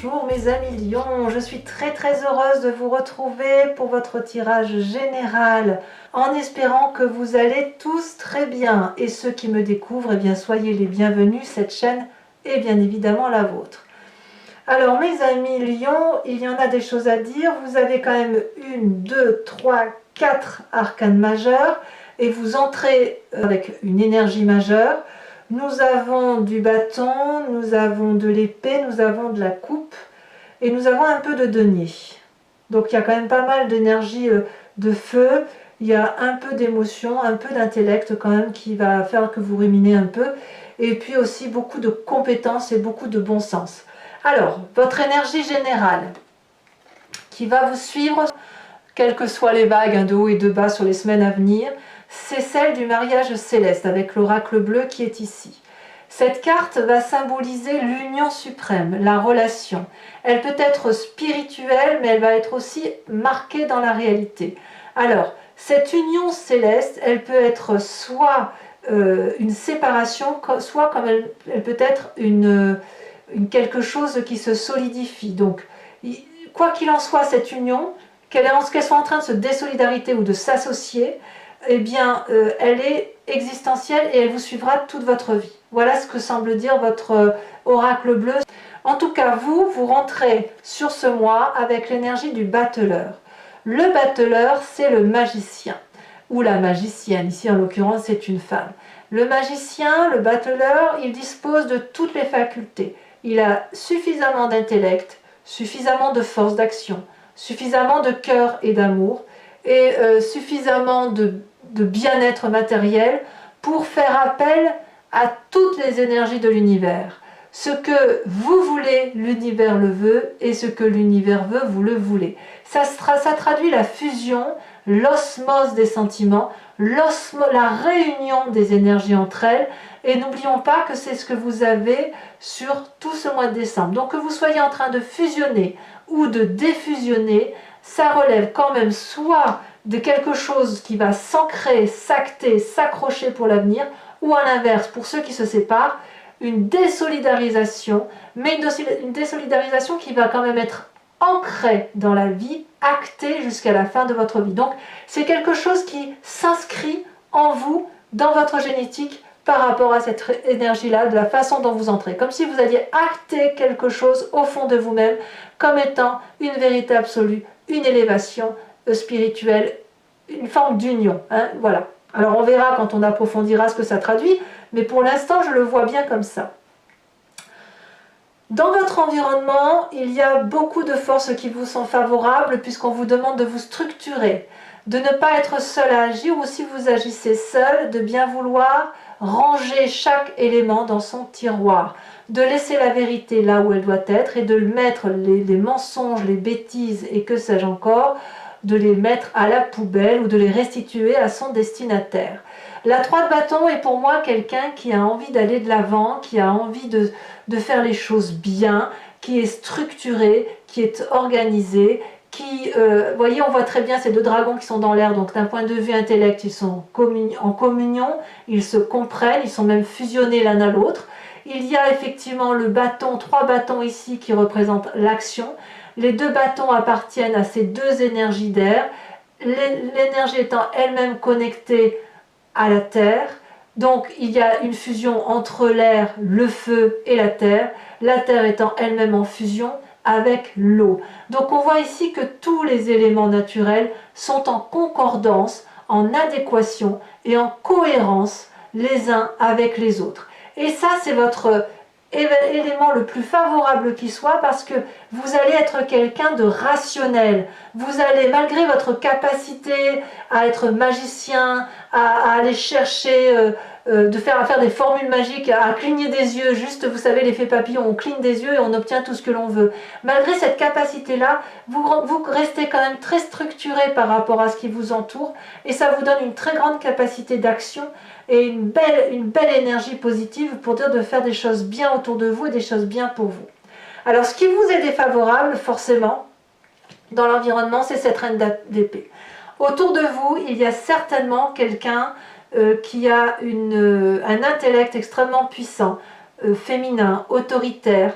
Bonjour mes amis Lions, je suis très heureuse de vous retrouver pour votre tirage général en espérant que vous allez tous très bien et ceux qui me découvrent, eh bien soyez les bienvenus, cette chaîne est bien évidemment la vôtre. Alors mes amis Lions, il y en a des choses à dire, vous avez quand même 1, 2, 3, 4 arcanes majeurs et vous entrez avec une énergie majeure. Nous avons du bâton, nous avons de l'épée, nous avons de la coupe et nous avons un peu de denier. Donc il y a quand même pas mal d'énergie de feu, il y a un peu d'émotion, un peu d'intellect quand même qui va faire que vous ruminez un peu. Et puis aussi beaucoup de compétences et beaucoup de bon sens. Alors, votre énergie générale qui va vous suivre, quelles que soient les vagues de haut et de bas sur les semaines à venir, c'est celle du mariage céleste avec l'oracle bleu qui est ici. Cette carte va symboliser l'union suprême, la relation. Elle peut être spirituelle, mais elle va être aussi marquée dans la réalité. Alors, cette union céleste, elle peut être soit une séparation, soit comme elle peut être quelque chose qui se solidifie. Donc, quoi qu'il en soit, cette union, qu'elle soit en train de se désolidarité ou de s'associer, eh bien, elle est existentielle et elle vous suivra toute votre vie. Voilà ce que semble dire votre oracle bleu. En tout cas, vous rentrez sur ce mois avec l'énergie du battleur. Le battleur, c'est le magicien, ou la magicienne. Ici, en l'occurrence, c'est une femme. Le magicien, le battleur, il dispose de toutes les facultés. Il a suffisamment d'intellect, suffisamment de force d'action, suffisamment de cœur et d'amour, et suffisamment de bien-être matériel pour faire appel à toutes les énergies de l'univers. Ce que vous voulez, l'univers le veut, et ce que l'univers veut, vous le voulez. Ça traduit la fusion, l'osmose des sentiments, la réunion des énergies entre elles, et n'oublions pas que c'est ce que vous avez sur tout ce mois de décembre. Donc que vous soyez en train de fusionner ou de défusionner, ça relève quand même soit de quelque chose qui va s'ancrer, s'acter, s'accrocher pour l'avenir, ou à l'inverse, pour ceux qui se séparent, une désolidarisation, mais une désolidarisation qui va quand même être ancrée dans la vie, actée jusqu'à la fin de votre vie. Donc c'est quelque chose qui s'inscrit en vous, dans votre génétique, par rapport à cette énergie-là, de la façon dont vous entrez. Comme si vous alliez acter quelque chose au fond de vous-même, comme étant une vérité absolue, une élévation spirituelle, une forme d'union. Voilà. Alors on verra quand on approfondira ce que ça traduit, mais pour l'instant je le vois bien comme ça. Dans votre environnement, il y a beaucoup de forces qui vous sont favorables puisqu'on vous demande de vous structurer, de ne pas être seul à agir, ou si vous agissez seul, de bien vouloir ranger chaque élément dans son tiroir, de laisser la vérité là où elle doit être et de mettre les mensonges, les bêtises et que sais-je encore, de les mettre à la poubelle ou de les restituer à son destinataire. La 3 de bâton est pour moi quelqu'un qui a envie d'aller de l'avant, qui a envie de faire les choses bien, qui est structuré, qui est organisé, qui, vous voyez, on voit très bien ces 2 dragons qui sont dans l'air, donc d'un point de vue intellect, ils sont en communion, ils se comprennent, ils sont même fusionnés l'un à l'autre. Il y a effectivement le bâton, 3 bâtons ici qui représentent l'action. Les 2 bâtons appartiennent à ces 2 énergies d'air, l'énergie étant elle-même connectée à la terre. Donc il y a une fusion entre l'air, le feu et la terre étant elle-même en fusion avec l'eau. Donc on voit ici que tous les éléments naturels sont en concordance, en adéquation et en cohérence les uns avec les autres. Et ça, c'est votre élément le plus favorable qui soit, parce que vous allez être quelqu'un de rationnel. Vous allez, malgré votre capacité à être magicien, à aller chercher, à faire des formules magiques, à cligner des yeux, juste, vous savez, l'effet papillon, on cligne des yeux et on obtient tout ce que l'on veut. Malgré cette capacité-là, vous restez quand même très structuré par rapport à ce qui vous entoure, et ça vous donne une très grande capacité d'action et une belle énergie positive pour dire de faire des choses bien autour de vous et des choses bien pour vous. Alors ce qui vous est défavorable, forcément, dans l'environnement, c'est cette reine d'épée. Autour de vous, il y a certainement quelqu'un qui a un intellect extrêmement puissant, féminin, autoritaire,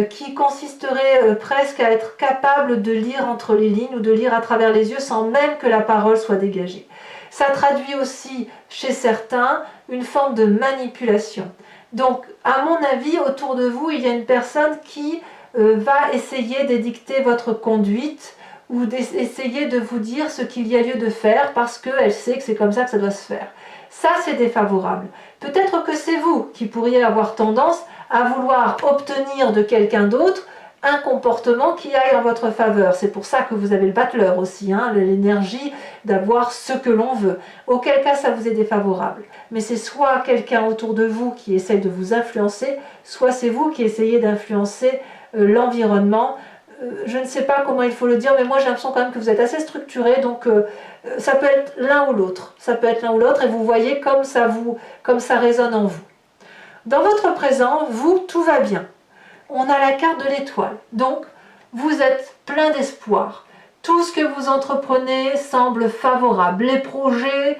qui consisterait presque à être capable de lire entre les lignes ou de lire à travers les yeux sans même que la parole soit dégagée. Ça traduit aussi chez certains une forme de manipulation. Donc, à mon avis, autour de vous, il y a une personne qui va essayer d'édicter votre conduite ou d'essayer de vous dire ce qu'il y a lieu de faire parce qu'elle sait que c'est comme ça que ça doit se faire. Ça, c'est défavorable. Peut-être que c'est vous qui pourriez avoir tendance à vouloir obtenir de quelqu'un d'autre un comportement qui aille en votre faveur. C'est pour ça que vous avez le battleur aussi, hein, l'énergie d'avoir ce que l'on veut. Auquel cas, ça vous est défavorable. Mais c'est soit quelqu'un autour de vous qui essaye de vous influencer, soit c'est vous qui essayez d'influencer l'environnement. Je ne sais pas comment il faut le dire, mais moi j'ai l'impression quand même que vous êtes assez structuré, donc ça peut être l'un ou l'autre. Ça peut être l'un ou l'autre, et vous voyez comme ça résonne en vous. Dans votre présent, vous, tout va bien. On a la carte de l'étoile, donc vous êtes plein d'espoir. Tout ce que vous entreprenez semble favorable. Les projets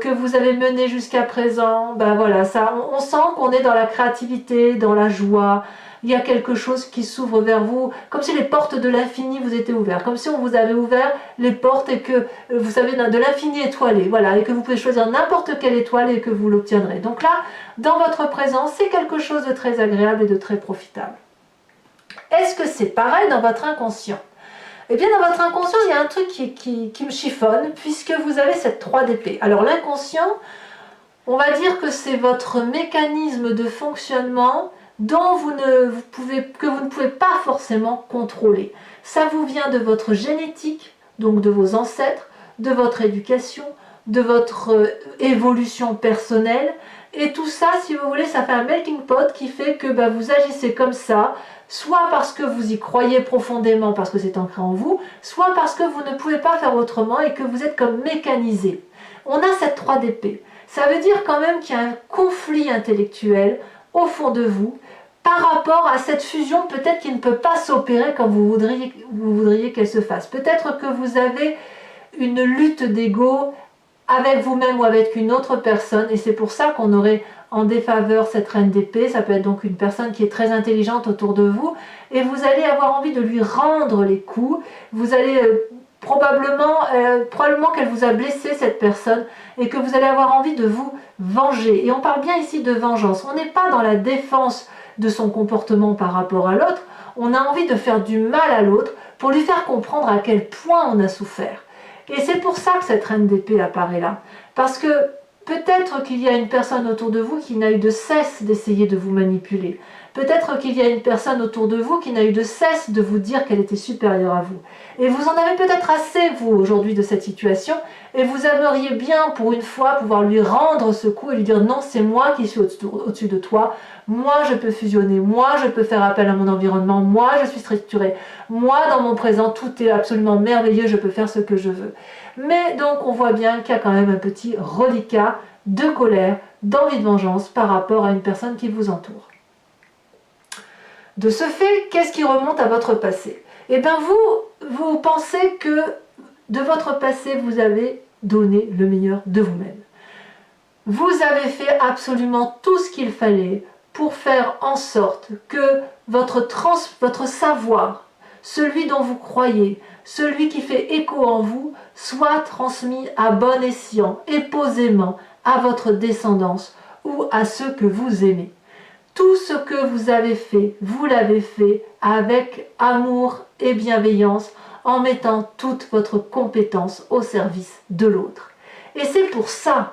que vous avez menés jusqu'à présent, ben voilà, ça, on sent qu'on est dans la créativité, dans la joie. Il y a quelque chose qui s'ouvre vers vous, comme si les portes de l'infini vous étaient ouvertes, comme si on vous avait ouvert les portes et que vous savez de l'infini étoilé, voilà, et que vous pouvez choisir n'importe quelle étoile et que vous l'obtiendrez. Donc là, dans votre présence, c'est quelque chose de très agréable et de très profitable. Est-ce que c'est pareil dans votre inconscient? Eh bien, dans votre inconscient, il y a un truc qui me chiffonne, puisque vous avez cette 3 d'épée. Alors l'inconscient, on va dire que c'est votre mécanisme de fonctionnement dont que vous ne pouvez pas forcément contrôler. Ça vous vient de votre génétique, donc de vos ancêtres, de votre éducation, de votre évolution personnelle. Et tout ça, si vous voulez, ça fait un melting pot qui fait que vous agissez comme ça, soit parce que vous y croyez profondément, parce que c'est ancré en vous, soit parce que vous ne pouvez pas faire autrement et que vous êtes comme mécanisé. On a cette 3 d'épée. Ça veut dire quand même qu'il y a un conflit intellectuel au fond de vous par rapport à cette fusion peut-être qui ne peut pas s'opérer comme vous voudriez qu'elle se fasse. Peut-être que vous avez une lutte d'ego avec vous-même ou avec une autre personne, et c'est pour ça qu'on aurait en défaveur cette reine d'épée. Ça peut être donc une personne qui est très intelligente autour de vous, et vous allez avoir envie de lui rendre les coups. Vous allez probablement qu'elle vous a blessé, cette personne, et que vous allez avoir envie de vous venger. Et on parle bien ici de vengeance. On n'est pas dans la défense de son comportement par rapport à l'autre. On a envie de faire du mal à l'autre pour lui faire comprendre à quel point on a souffert. Et c'est pour ça que cette reine d'épée apparaît là. Parce que peut-être qu'il y a une personne autour de vous qui n'a eu de cesse d'essayer de vous manipuler. Peut-être qu'il y a une personne autour de vous qui n'a eu de cesse de vous dire qu'elle était supérieure à vous. Et vous en avez peut-être assez, vous, aujourd'hui, de cette situation, et vous aimeriez bien, pour une fois, pouvoir lui rendre ce coup et lui dire « Non, c'est moi qui suis au-dessus de toi. Moi, je peux fusionner. Moi, je peux faire appel à mon environnement. Moi, je suis structuré. Moi, dans mon présent, tout est absolument merveilleux. Je peux faire ce que je veux. » Mais donc, on voit bien qu'il y a quand même un petit reliquat de colère, d'envie de vengeance par rapport à une personne qui vous entoure. De ce fait, qu'est-ce qui remonte à votre passé? Eh bien, vous pensez que de votre passé, vous avez donné le meilleur de vous-même. Vous avez fait absolument tout ce qu'il fallait pour faire en sorte que votre savoir, celui dont vous croyez, celui qui fait écho en vous, soit transmis à bon escient et posément à votre descendance ou à ceux que vous aimez. Tout ce que vous avez fait, vous l'avez fait avec amour et bienveillance, en mettant toute votre compétence au service de l'autre. Et c'est pour ça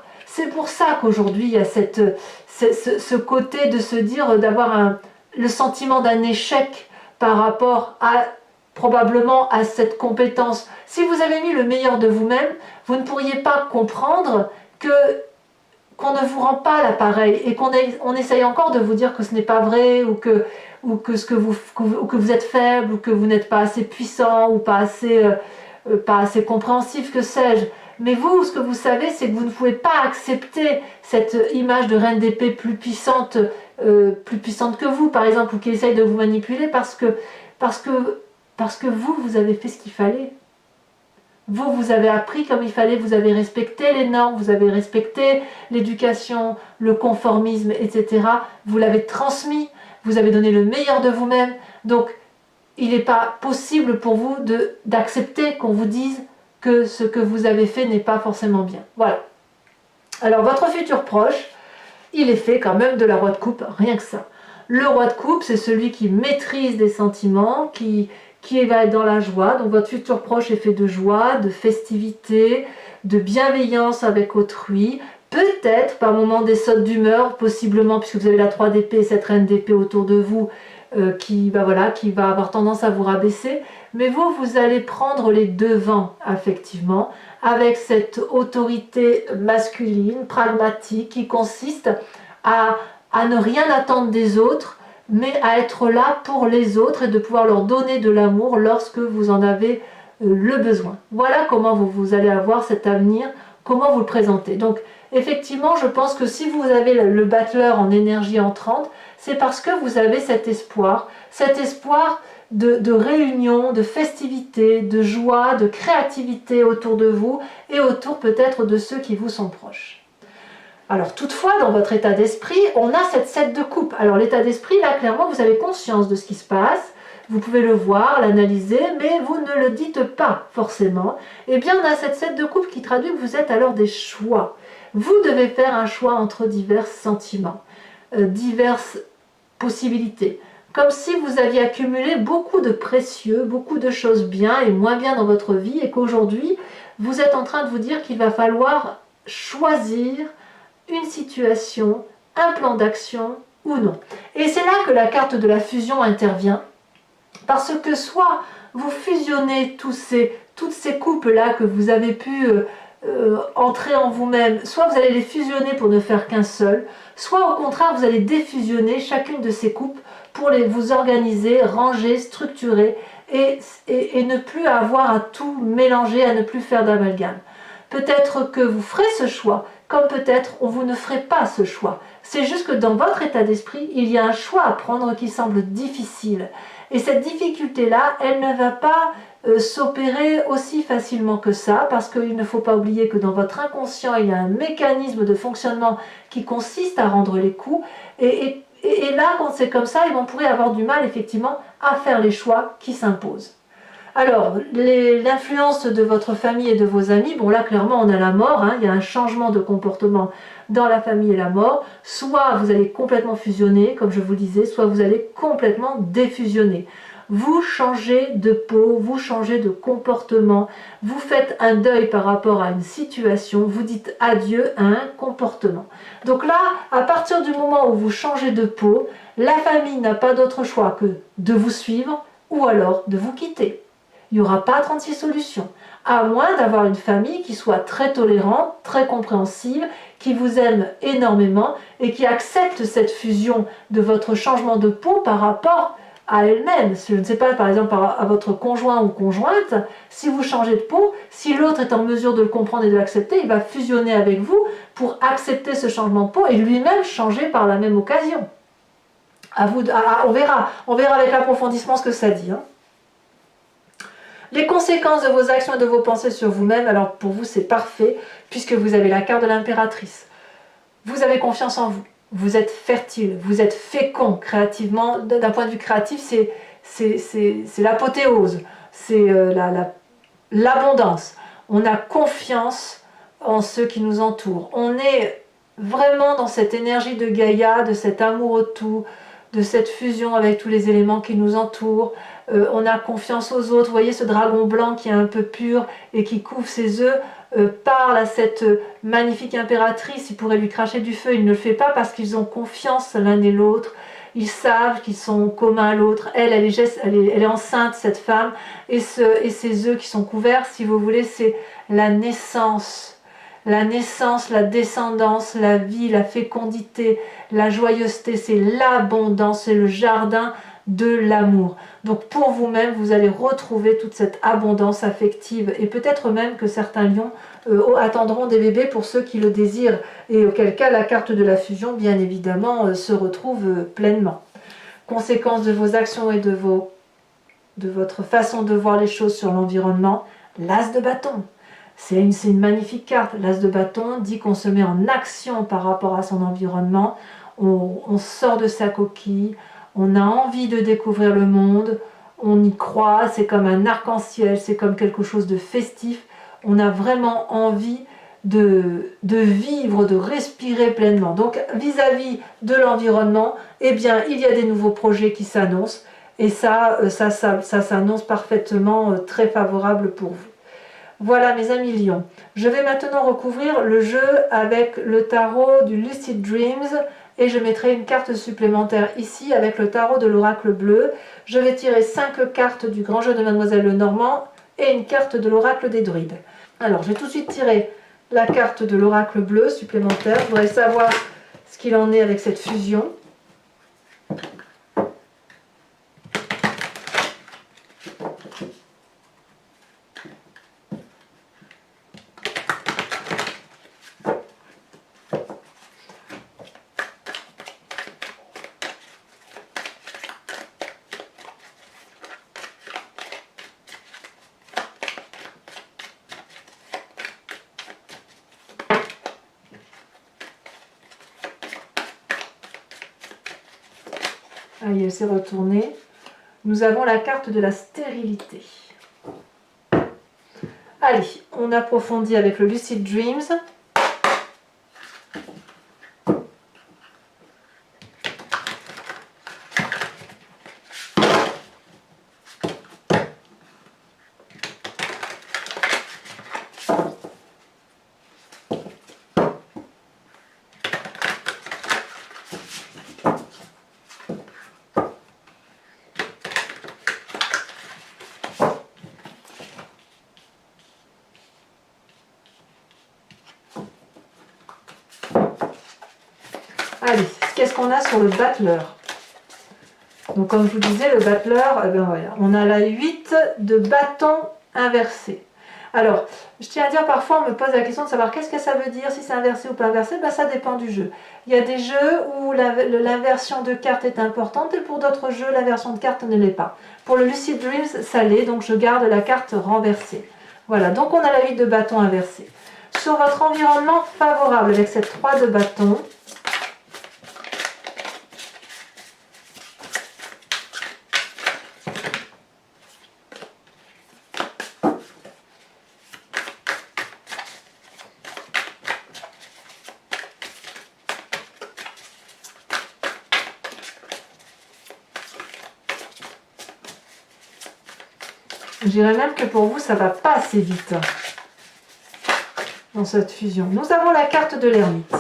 qu'aujourd'hui il y a ce côté de se dire, d'avoir le sentiment d'un échec par rapport à probablement à cette compétence. Si vous avez mis le meilleur de vous-même, vous ne pourriez pas comprendre qu'on ne vous rend pas l'appareil et qu'on essaye encore de vous dire que ce n'est pas vrai ou que vous êtes faible ou que vous n'êtes pas assez puissant ou pas assez compréhensif, que sais-je. Mais vous, ce que vous savez, c'est que vous ne pouvez pas accepter cette image de reine d'épée plus puissante que vous, par exemple, ou qui essaye de vous manipuler parce que vous avez fait ce qu'il fallait. Vous avez appris comme il fallait, vous avez respecté les normes, vous avez respecté l'éducation, le conformisme, etc. Vous l'avez transmis, vous avez donné le meilleur de vous-même. Donc, il n'est pas possible pour vous d'accepter qu'on vous dise que ce que vous avez fait n'est pas forcément bien. Voilà. Alors, votre futur proche, il est fait quand même de la roue de coupe, rien que ça. Le roi de coupe, c'est celui qui maîtrise des sentiments, qui va être dans la joie. Donc votre futur proche est fait de joie, de festivité, de bienveillance avec autrui. Peut-être par moments des sautes d'humeur, possiblement, puisque vous avez la 3 d'épée, cette reine d'épée autour de vous, qui va avoir tendance à vous rabaisser. Mais vous allez prendre les devants, affectivement, avec cette autorité masculine, pragmatique, qui consiste à ne rien attendre des autres, mais à être là pour les autres et de pouvoir leur donner de l'amour lorsque vous en avez le besoin. Voilà comment vous allez avoir cet avenir, comment vous le présentez. Donc effectivement, je pense que si vous avez le battleur en énergie entrante, c'est parce que vous avez cet espoir de réunion, de festivité, de joie, de créativité autour de vous et autour peut-être de ceux qui vous sont proches. Alors toutefois, dans votre état d'esprit, on a cette 7 de coupe. Alors l'état d'esprit, là, clairement, vous avez conscience de ce qui se passe. Vous pouvez le voir, l'analyser, mais vous ne le dites pas forcément. Eh bien, on a cette 7 de coupe qui traduit que vous êtes alors des choix. Vous devez faire un choix entre divers sentiments, diverses possibilités. Comme si vous aviez accumulé beaucoup de précieux, beaucoup de choses bien et moins bien dans votre vie et qu'aujourd'hui, vous êtes en train de vous dire qu'il va falloir choisir une situation, un plan d'action ou non. Et c'est là que la carte de la fusion intervient, parce que soit vous fusionnez toutes ces coupes-là que vous avez pu entrer en vous-même, soit vous allez les fusionner pour ne faire qu'un seul, soit au contraire vous allez défusionner chacune de ces coupes pour vous organiser, ranger, structurer et ne plus avoir à tout mélanger, à ne plus faire d'amalgame. Peut-être que vous ferez ce choix, comme peut-être vous ne ferez pas ce choix. C'est juste que dans votre état d'esprit, il y a un choix à prendre qui semble difficile. Et cette difficulté-là, elle ne va pas s'opérer aussi facilement que ça, parce qu'il ne faut pas oublier que dans votre inconscient, il y a un mécanisme de fonctionnement qui consiste à rendre les coups. Et là, quand c'est comme ça, on pourrait avoir du mal, effectivement, à faire les choix qui s'imposent. Alors, l'influence de votre famille et de vos amis, bon là clairement on a la mort, il y a un changement de comportement dans la famille et la mort, soit vous allez complètement fusionner, comme je vous le disais, soit vous allez complètement défusionner. Vous changez de peau, vous changez de comportement, vous faites un deuil par rapport à une situation, vous dites adieu à un comportement. Donc là, à partir du moment où vous changez de peau, la famille n'a pas d'autre choix que de vous suivre ou alors de vous quitter. Il n'y aura pas 36 solutions, à moins d'avoir une famille qui soit très tolérante, très compréhensive, qui vous aime énormément et qui accepte cette fusion de votre changement de peau par rapport à elle-même. Je ne sais pas, par exemple, à votre conjoint ou conjointe, si vous changez de peau, si l'autre est en mesure de le comprendre et de l'accepter, il va fusionner avec vous pour accepter ce changement de peau et lui-même changer par la même occasion. On verra avec l'approfondissement ce que ça dit. Les conséquences de vos actions et de vos pensées sur vous-même, alors pour vous c'est parfait, puisque vous avez la carte de l'impératrice. Vous avez confiance en vous, vous êtes fertile, vous êtes fécond créativement. D'un point de vue créatif, c'est l'apothéose, c'est l'abondance. On a confiance en ceux qui nous entourent. On est vraiment dans cette énergie de Gaïa, de cet amour au tout, de cette fusion avec tous les éléments qui nous entourent. On a confiance aux autres. Vous voyez ce dragon blanc qui est un peu pur et qui couvre ses œufs, parle à cette magnifique impératrice. Il pourrait lui cracher du feu, il ne le fait pas parce qu'ils ont confiance l'un et l'autre. Ils savent qu'ils sont communs à l'autre. Elle est enceinte, cette femme, et ses œufs qui sont couverts, si vous voulez, c'est la naissance. La naissance, la descendance, la vie, la fécondité, la joyeuseté, c'est l'abondance, c'est le jardin de l'amour. Donc pour vous-même, vous allez retrouver toute cette abondance affective et peut-être même que certains lions attendront des bébés pour ceux qui le désirent et auquel cas la carte de la fusion, bien évidemment, se retrouve pleinement. Conséquence de vos actions et de votre façon de voir les choses sur l'environnement, l'as de bâton. C'est une magnifique carte. L'as de bâton dit qu'on se met en action par rapport à son environnement. On sort de sa coquille, on a envie de découvrir le monde, on y croit, c'est comme un arc-en-ciel, c'est comme quelque chose de festif. On a vraiment envie de vivre, de respirer pleinement. Donc vis-à-vis de l'environnement, eh bien, il y a des nouveaux projets qui s'annoncent et ça s'annonce parfaitement très favorable pour vous. Voilà mes amis lions. Je vais maintenant recouvrir le jeu avec le tarot du Lucid Dreams et je mettrai une carte supplémentaire ici avec le tarot de l'oracle bleu. Je vais tirer 5 cartes du grand jeu de Mademoiselle Lenormand et une carte de l'oracle des druides. Alors, je vais tout de suite tirer la carte de l'oracle bleu supplémentaire. Je voudrais savoir ce qu'il en est avec cette fusion. Allez, elle s'est retournée. Nous avons la carte de la stérilité. Allez, on approfondit avec le Lucid Dreams. Allez, qu'est-ce qu'on a sur le battleur? Donc comme je vous disais, le battleur, eh ben voilà, on a la 8 de bâton inversé. Alors, je tiens à dire, parfois on me pose la question de savoir qu'est-ce que ça veut dire, si c'est inversé ou pas inversé, ben, ça dépend du jeu. Il y a des jeux où l'inversion de carte est importante et pour d'autres jeux, l'inversion de carte ne l'est pas. Pour le Lucid Dreams, ça l'est, donc je garde la carte renversée. Voilà, donc on a la 8 de bâton inversé. Sur votre environnement favorable avec cette 3 de bâton, je dirais même que pour vous, ça ne va pas assez vite dans cette fusion. Nous avons la carte de l'ermite.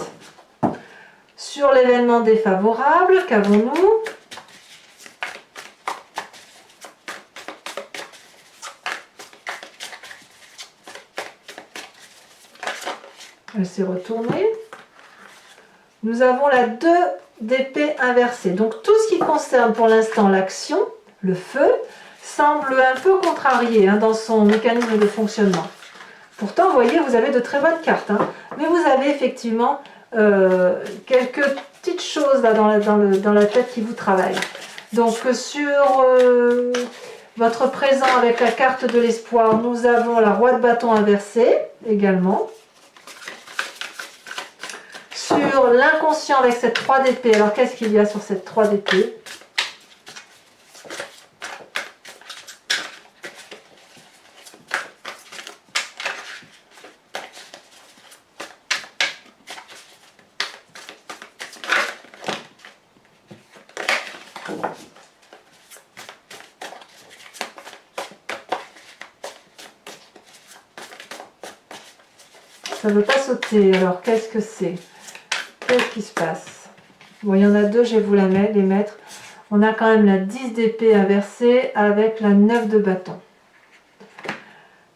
Sur l'événement défavorable, qu'avons-nous? Elle s'est retournée. Nous avons la 2 d'épée inversée. Donc tout ce qui concerne pour l'instant l'action, le feu, semble un peu contrarié dans son mécanisme de fonctionnement. Pourtant, vous voyez, vous avez de très bonnes cartes. Mais vous avez effectivement quelques petites choses là dans la tête qui vous travaillent. Donc sur votre présent avec la carte de l'espoir, nous avons la roi de bâton inversée également. Sur l'inconscient avec cette 3 d'épée, alors qu'est-ce qu'il y a sur cette 3 d'épée? Ça ne veut pas sauter, alors qu'est-ce que c'est? Qu'est-ce qui se passe? Bon, il y en a 2, je vais vous les mettre. On a quand même la 10 d'épée inversée avec la 9 de bâton.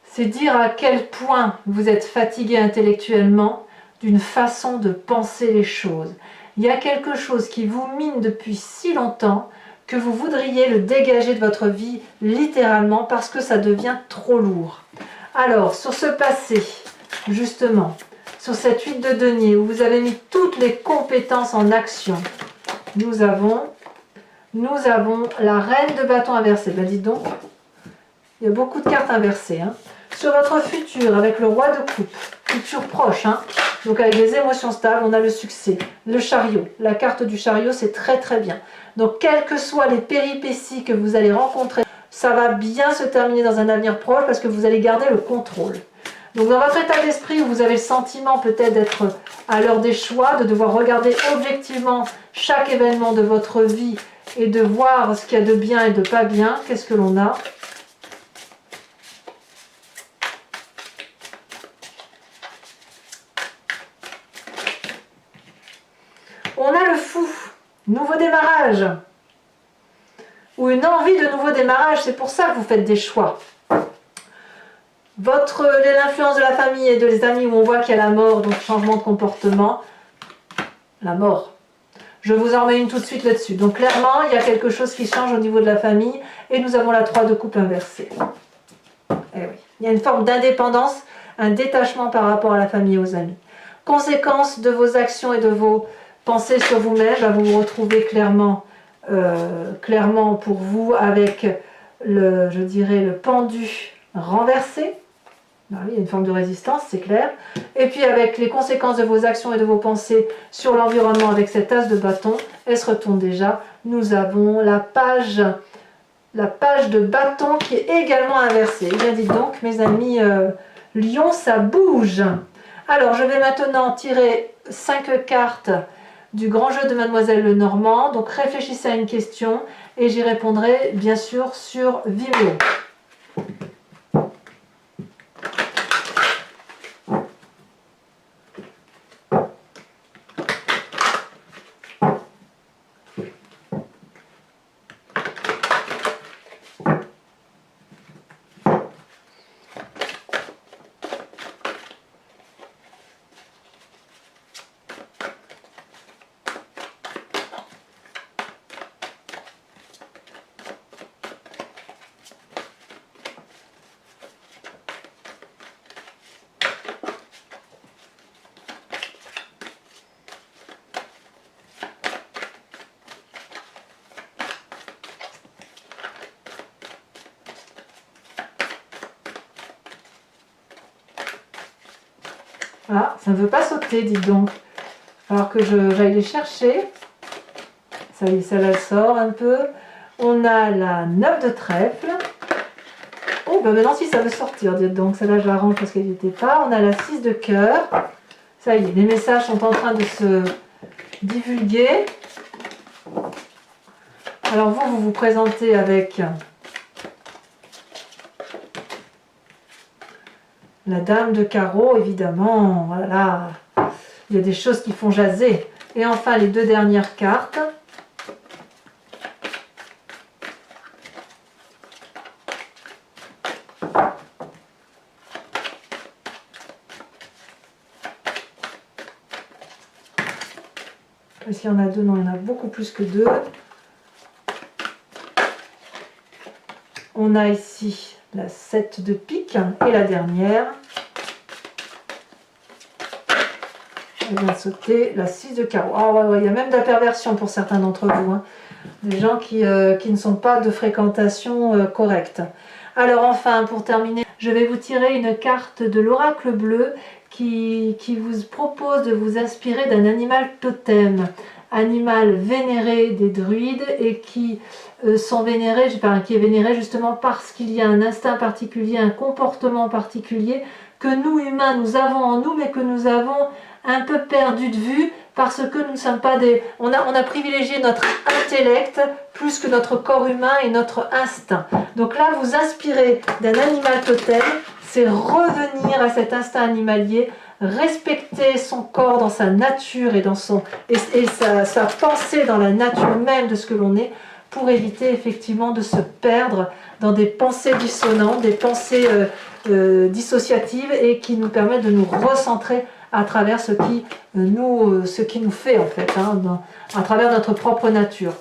C'est dire à quel point vous êtes fatigué intellectuellement d'une façon de penser les choses. Il y a quelque chose qui vous mine depuis si longtemps que vous voudriez le dégager de votre vie littéralement parce que ça devient trop lourd. Alors, sur ce passé, justement, sur cette 8 de denier où vous avez mis toutes les compétences en action, nous avons la reine de bâton inversée. Ben dites donc, il y a beaucoup de cartes inversées. Sur votre futur, avec le roi de coupe, futur proche, hein, donc avec des émotions stables, on a le succès, le chariot. La carte du chariot, c'est très très bien. Donc, quelles que soient les péripéties que vous allez rencontrer, ça va bien se terminer dans un avenir proche parce que vous allez garder le contrôle. Donc, dans votre état d'esprit où vous avez le sentiment peut-être d'être à l'heure des choix, de devoir regarder objectivement chaque événement de votre vie et de voir ce qu'il y a de bien et de pas bien, qu'est-ce que l'on a ? On a le fou, nouveau démarrage, ou une envie de nouveau démarrage, c'est pour ça que vous faites des choix. L'influence de la famille et des amis où on voit qu'il y a la mort, donc changement de comportement, la mort. Je vous en mets une tout de suite là-dessus. Donc clairement, il y a quelque chose qui change au niveau de la famille et nous avons la 3 de coupe inversée. Eh oui. Il y a une forme d'indépendance, un détachement par rapport à la famille et aux amis. Conséquence de vos actions et de vos pensées sur vous-même, vous vous retrouvez clairement pour vous avec je dirais, le pendu renversé. Ben oui, il y a une forme de résistance, c'est clair. Et puis avec les conséquences de vos actions et de vos pensées sur l'environnement avec cet as de bâton, elle se retourne déjà. Nous avons la page de bâton qui est également inversée. Eh bien, dites donc, mes amis Lion, ça bouge. Alors, je vais maintenant tirer 5 cartes du grand jeu de Mademoiselle Lenormand. Donc, réfléchissez à une question et j'y répondrai, bien sûr, sur Vimeo. Ah, ça ne veut pas sauter, dites donc. Alors que j'aille les chercher. Ça y est, celle-là elle sort un peu. On a la 9 de trèfle. Oh, ben maintenant si ça veut sortir, dites donc. Celle-là je la range parce qu'elle n'y était pas. On a la 6 de cœur. Ça y est, les messages sont en train de se divulguer. Alors vous vous présentez avec la dame de carreau, évidemment. Voilà. Il y a des choses qui font jaser. Et enfin, les 2 dernières cartes. Est-ce qu'il y en a 2? Non, il y en a beaucoup plus que 2. On a ici la 7 de pique et la dernière. Elle vient de sauter la 6 de carreau. Ah ouais, il y a même de la perversion pour certains d'entre vous. Hein. Des gens qui ne sont pas de fréquentation correcte. Alors enfin, pour terminer, je vais vous tirer une carte de l'oracle bleu qui vous propose de vous inspirer d'un animal totem. Animal vénéré des druides et qui sont vénérés, qui est vénéré justement parce qu'il y a un instinct particulier, un comportement particulier que nous humains nous avons en nous mais que nous avons un peu perdu de vue parce que nous ne sommes pas des... On a privilégié notre intellect plus que notre corps humain et notre instinct. Donc là, vous inspirez d'un animal totem, c'est revenir à cet instinct animalier, respecter son corps dans sa nature et, sa pensée dans la nature même de ce que l'on est, pour éviter effectivement de se perdre dans des pensées dissonantes, des pensées dissociatives et qui nous permettent de nous recentrer à travers ce qui nous fait en fait, hein, à travers notre propre nature.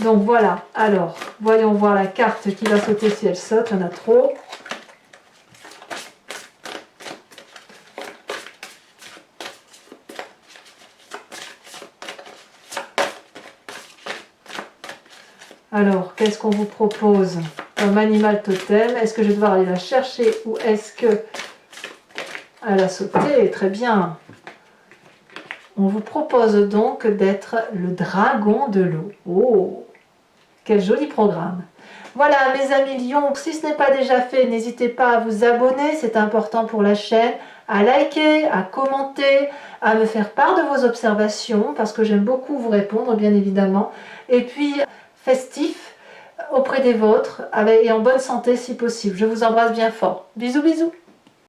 Donc voilà, alors voyons voir la carte qui va sauter si elle saute, il y en a trop. Alors, qu'est-ce qu'on vous propose ? comme animal totem. Est-ce que je vais devoir aller la chercher ou est-ce que elle a sauté? Très bien. On vous propose donc d'être le dragon de l'eau. Oh, quel joli programme. Voilà mes amis lions, si ce n'est pas déjà fait, n'hésitez pas à vous abonner, c'est important pour la chaîne, à liker, à commenter, à me faire part de vos observations, parce que j'aime beaucoup vous répondre bien évidemment. Et puis festif auprès des vôtres et en bonne santé si possible. Je vous embrasse bien fort. Bisous bisous.